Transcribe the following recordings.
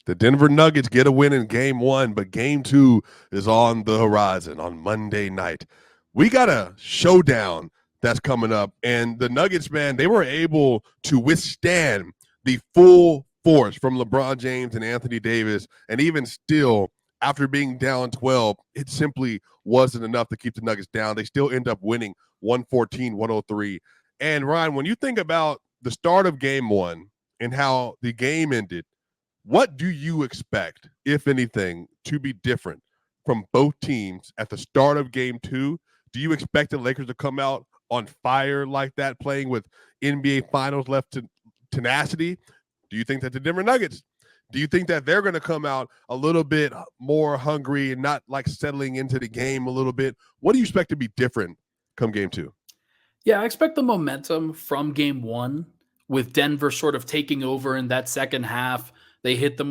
The Denver Nuggets get a win in game one, but game two is on the horizon on Monday night. We got a showdown that's coming up, and the Nuggets, man, they were able to withstand the full force from LeBron James and Anthony Davis, and even still, after being down 12, it simply wasn't enough to keep the Nuggets down. They still end up winning 114-103. And Ryan, when you think about the start of game one and how the game ended, what do you expect, if anything, to be different from both teams at the start of game two? Do you expect the Lakers to come out on fire like that, playing with NBA Finals left to tenacity? Do you think that the Denver Nuggets, do you think that they're going to come out a little bit more hungry and not like settling into the game a little bit? What do you expect to be different come game two? Yeah, I expect the momentum from game one with Denver sort of taking over in that second half. They hit the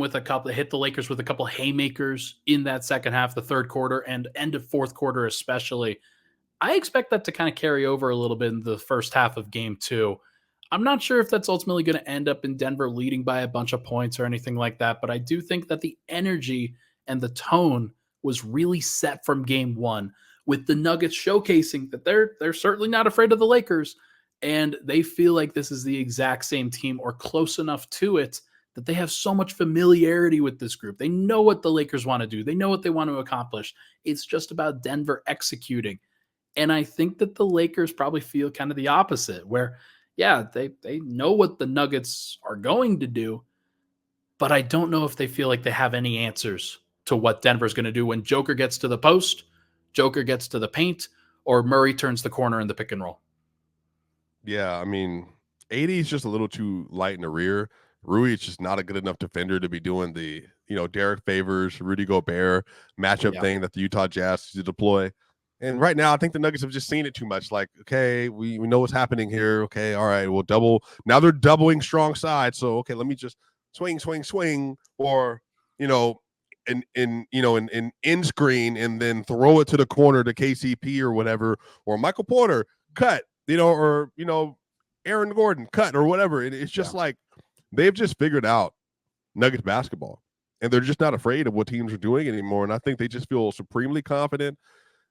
Lakers with a couple haymakers in that second half, the third quarter and end of fourth quarter especially. I expect that to kind of carry over a little bit in the first half of game two. I'm not sure if that's ultimately going to end up in Denver leading by a bunch of points or anything like that, but I do think that the energy and the tone was really set from game one, with the Nuggets showcasing that they're certainly not afraid of the Lakers, and they feel like this is the exact same team or close enough to it that they have so much familiarity with this group. They know what the Lakers want to do. They know what they want to accomplish. It's just about Denver executing. And I think that the Lakers probably feel kind of the opposite, where, yeah, they know what the Nuggets are going to do, but I don't know if they feel like they have any answers to what Denver's going to do when Joker gets to the post, Joker gets to the paint, or Murray turns the corner in the pick and roll. Yeah, I mean, 80 is just a little too light in the rear. Rui is just not a good enough defender to be doing the, Derek Favors, Rudy Gobert matchup Yeah. thing that the Utah Jazz to deploy. And right now, I think the Nuggets have just seen it too much. Like, okay, we know what's happening here. Okay, all right, we'll double. Now they're doubling strong side. So, okay, let me just swing, swing, swing, or, you know, in screen and then throw it to the corner to KCP or whatever, or Michael Porter cut, or Aaron Gordon cut or whatever. It's just like they've just figured out Nuggets basketball, and they're just not afraid of what teams are doing anymore. And I think they just feel supremely confident.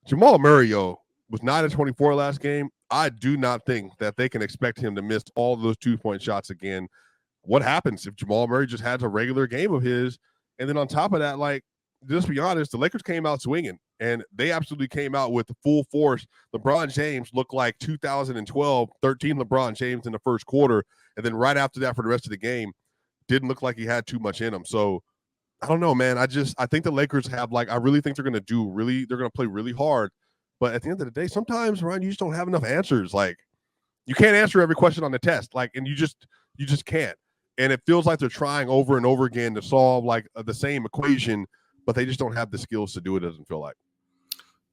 Jamal Murray, was 9 of 24 last game. I do not think that they can expect him to miss all those 2-point shots again. What happens if Jamal Murray just has a regular game of his? And then on top of that, like, just be honest, the Lakers came out swinging, and they absolutely came out with full force. LeBron James looked like 2012, 13 LeBron James in the first quarter, and then right after that for the rest of the game, didn't look like he had too much in him. So I don't know, man. I think the Lakers have, like, I really think they're going to play really hard. But at the end of the day, sometimes, Ryan, you just don't have enough answers. Like, you can't answer every question on the test. Like, and you just can't. And it feels like they're trying over and over again to solve like the same equation, but they just don't have the skills to do it, doesn't feel like.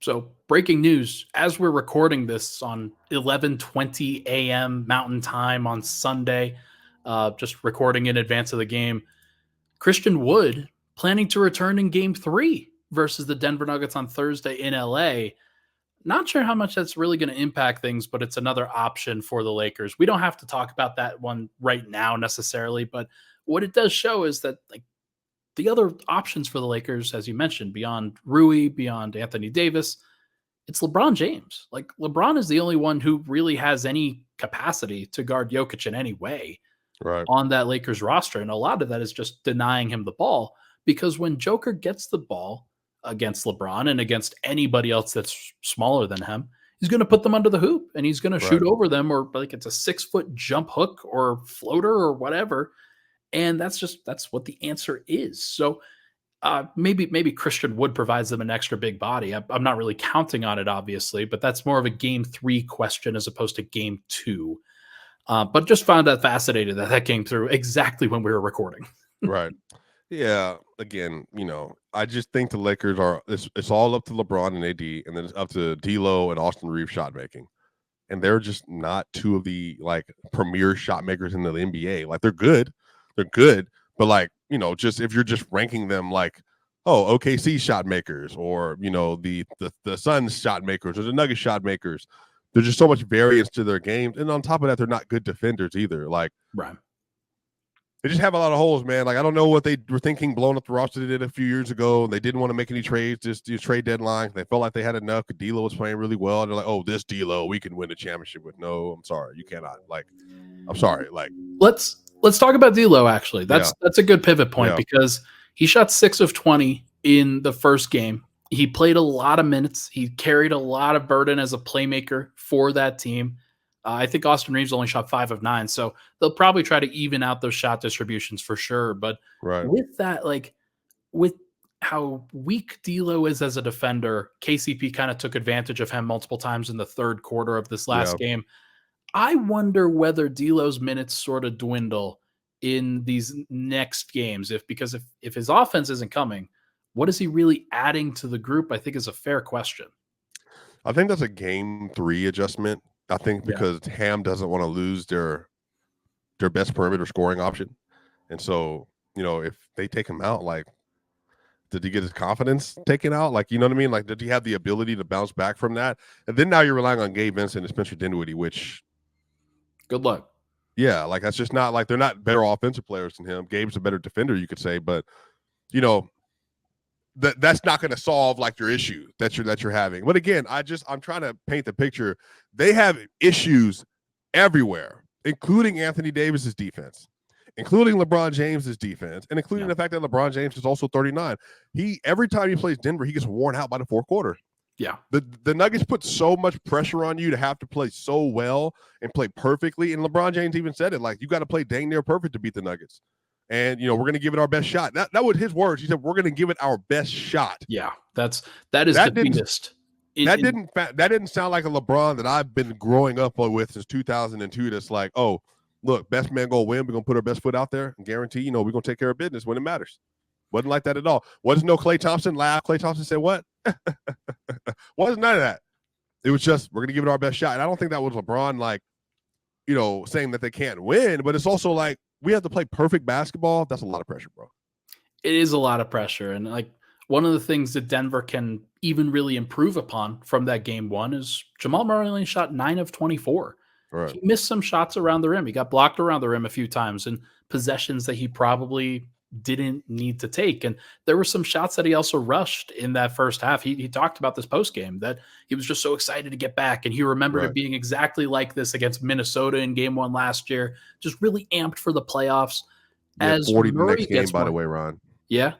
So, breaking news, as we're recording this on 11:20 a.m. Mountain Time on Sunday, just recording in advance of the game, Christian Wood planning to return in game 3 versus the Denver Nuggets on Thursday in LA. Not sure how much that's really going to impact things, but it's another option for the Lakers. We don't have to talk about that one right now necessarily, but what it does show is that, like, the other options for the Lakers, as you mentioned, beyond Rui, beyond Anthony Davis, it's LeBron James. Like, LeBron is the only one who really has any capacity to guard Jokic in any way Right. on that Lakers roster. And a lot of that is just denying him the ball, because when Joker gets the ball against LeBron and against anybody else that's smaller than him, he's going to put them under the hoop and he's going to shoot over them, or like it's a 6-foot jump hook or floater or whatever. And that's what the answer is. So maybe Christian Wood provides them an extra big body. I'm not really counting on it, obviously, but that's more of a game 3 question as opposed to game 2. But just found that fascinating that came through exactly when we were recording. Right. Yeah. Again, I just think the Lakers it's all up to LeBron and AD, and then it's up to D'Lo and Austin Reeves shot making. And they're just not two of the like premier shot makers in the NBA. Like, they're good, but like, just if you're just ranking them like, oh, OKC shot makers, or the Suns shot makers, or the Nuggets shot makers, there's just so much variance to their games. And on top of that, they're not good defenders either. Like, Right. They just have a lot of holes, man. Like, I don't know what they were thinking blowing up the roster they did a few years ago. They didn't want to make any trades, just do trade deadline. They felt like they had enough. D'Lo was playing really well. They're like, oh, this D'Lo, we can win a championship with. No, I'm sorry. You cannot. Like, I'm sorry. Like, let's talk about D'Lo, actually. That's a good pivot point because he shot 6 of 20 in the first game. He played a lot of minutes. He carried a lot of burden as a playmaker for that team. I think Austin Reeves only shot 5 of 9, so they'll probably try to even out those shot distributions for sure. But with that, like with how weak D'Lo is as a defender, KCP kind of took advantage of him multiple times in the third quarter of this last game. I wonder whether D'Lo's minutes sort of dwindle in these next games. Because if his offense isn't coming, what is he really adding to the group? I think is a fair question. I think that's a game 3 adjustment. I think because Ham doesn't want to lose their best perimeter scoring option. And so, if they take him out, like, did he get his confidence taken out? Like, you know what I mean? Like, did he have the ability to bounce back from that? And then now you're relying on Gabe Vincent and Spencer Dinwiddie, which good luck. Yeah, like, that's just not like they're not better offensive players than him. Gabe's a better defender, you could say, but that's not going to solve like your issue that you're having. But again, I'm trying to paint the picture. They have issues everywhere, including Anthony Davis's defense, including LeBron James's defense, and including the fact that LeBron James is also 39. Every time he plays Denver, he gets worn out by the fourth quarter. Yeah. The Nuggets put so much pressure on you to have to play so well and play perfectly. And LeBron James even said it, like, you got to play dang near perfect to beat the Nuggets. And, we're going to give it our best shot. That was his words. He said, we're going to give it our best shot. Yeah, that is the biggest. That didn't sound like a LeBron that I've been growing up with since 2002. That's like, oh, look, best man going to win. We're going to put our best foot out there and guarantee, we're going to take care of business when it matters. Wasn't like that at all. Wasn't no Klay Thompson laugh. Klay Thompson said, what? Wasn't none of that. It was just, we're going to give it our best shot. And I don't think that was LeBron, like, saying that they can't win, but it's also like, we have to play perfect basketball. That's a lot of pressure, bro. It is a lot of pressure. And like one of the things that Denver can even really improve upon from that game 1 is Jamal Murray only shot 9 of 24. Right. He missed some shots around the rim. He got blocked around the rim a few times in possessions that he probably didn't need to take. And there were some shots that he also rushed in that first half. He talked about this post game that he was just so excited to get back. And he remembered it being exactly like this against Minnesota in game 1 last year, just really amped for the playoffs. As 40 the next game, by the way, Ron. Yeah.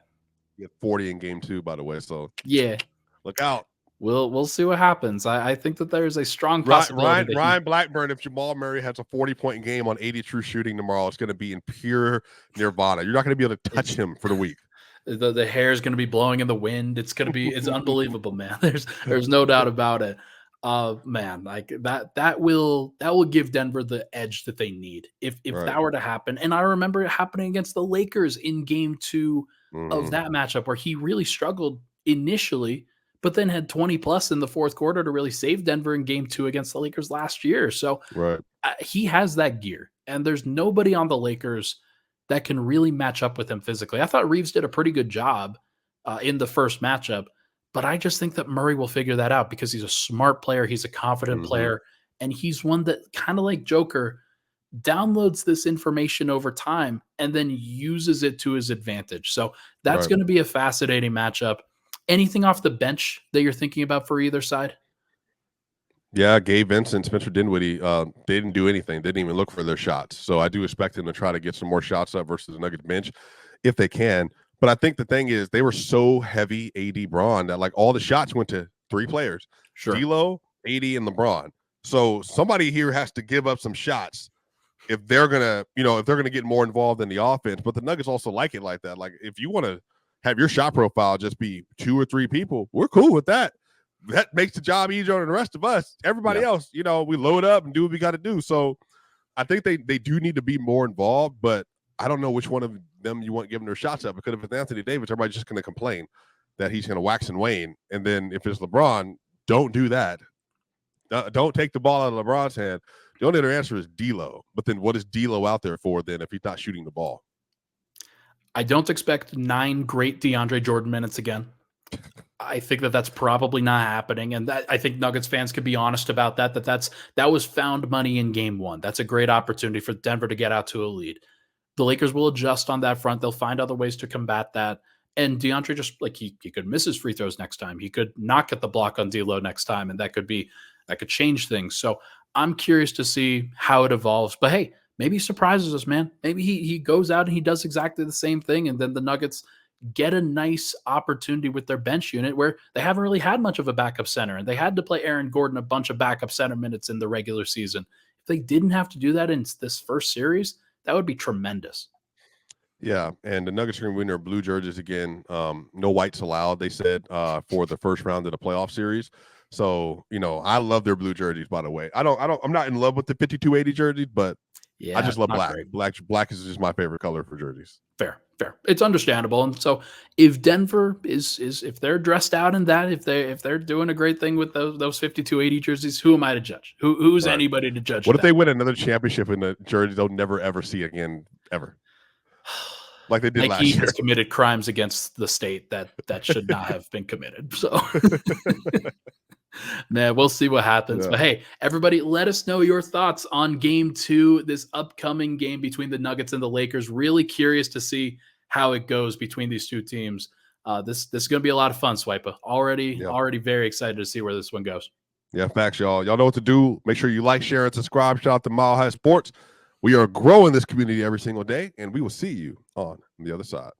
You have 40 in game 2, by the way. So yeah, look out. We'll see what happens. I think that there's a strong possibility. Ryan Blackburn, if Jamal Murray has a 40-point game on 80 true shooting tomorrow, it's going to be in pure nirvana. You're not going to be able to touch him for the week. The hair is going to be blowing in the wind. It's unbelievable, man. There's no doubt about it. Man, like that will give Denver the edge that they need if that were to happen. And I remember it happening against the Lakers in game 2 of that matchup where he really struggled initially, but then had 20 plus in the fourth quarter to really save Denver in game 2 against the Lakers last year. So he has that gear, and there's nobody on the Lakers that can really match up with him physically. I thought Reeves did a pretty good job in the first matchup, but I just think that Murray will figure that out because he's a smart player. He's a confident player, and he's one that kind of like Joker downloads this information over time and then uses it to his advantage. So that's going to be a fascinating matchup. Anything off the bench that you're thinking about for either side? Yeah, Gabe Vincent, Spencer Dinwiddie, they didn't do anything. They didn't even look for their shots. So I do expect them to try to get some more shots up versus the Nuggets bench if they can. But I think the thing is they were so heavy AD Braun that like all the shots went to 3 players. Sure. D'Lo, AD, and LeBron. So somebody here has to give up some shots if they're gonna get more involved in the offense. But the Nuggets also like it like that. Like if you want to have your shot profile just be 2 or 3 people, we're cool with that. That makes the job easier on the rest of us. Everybody else, we load up and do what we got to do. So I think they do need to be more involved, but I don't know which one of them you want giving their shots up, because if it's Anthony Davis, everybody's just going to complain that he's going to wax and wane. And then if it's LeBron, don't do that. Don't take the ball out of LeBron's hand. The only other answer is D'Lo. But then what is D'Lo out there for then if he's not shooting the ball? I don't expect 9 great DeAndre Jordan minutes again. I think that's probably not happening. And that I think Nuggets fans could be honest about that was found money in game 1. That's a great opportunity for Denver to get out to a lead. The Lakers will adjust on that front. They'll find other ways to combat that. And DeAndre just like he could miss his free throws next time. He could not get the block on D'Lo next time, and that could change things. So I'm curious to see how it evolves. But hey, maybe he surprises us, man. Maybe he goes out and he does exactly the same thing, and then the Nuggets get a nice opportunity with their bench unit where they haven't really had much of a backup center, and they had to play Aaron Gordon a bunch of backup center minutes in the regular season. If they didn't have to do that in this first series, that would be tremendous. Yeah, and the Nuggets are going to win their blue jerseys again. No whites allowed, they said, for the first round of the playoff series. So, I love their blue jerseys, by the way. I'm not in love with the 5280 jerseys, but Yeah, I just love black. Great. Black is just my favorite color for jerseys. Fair. It's understandable. And so if Denver is if they're dressed out in that, if they're doing a great thing with those 5280 jerseys, who am I to judge? Who's right. Anybody to judge? What if they win another championship in a jersey they'll never ever see again ever? Like they did last year. He has committed crimes against the state that should not have been committed. So man, we'll see what happens. Yeah. But hey, everybody, let us know your thoughts on game 2, this upcoming game between the Nuggets and the Lakers. Really curious to see how it goes between these two teams. This is going to be a lot of fun, Swipa. Already very excited to see where this one goes. Yeah, facts, y'all. Y'all know what to do. Make sure you like, share, and subscribe. Shout out to Mile High Sports. We are growing this community every single day, and we will see you on the other side.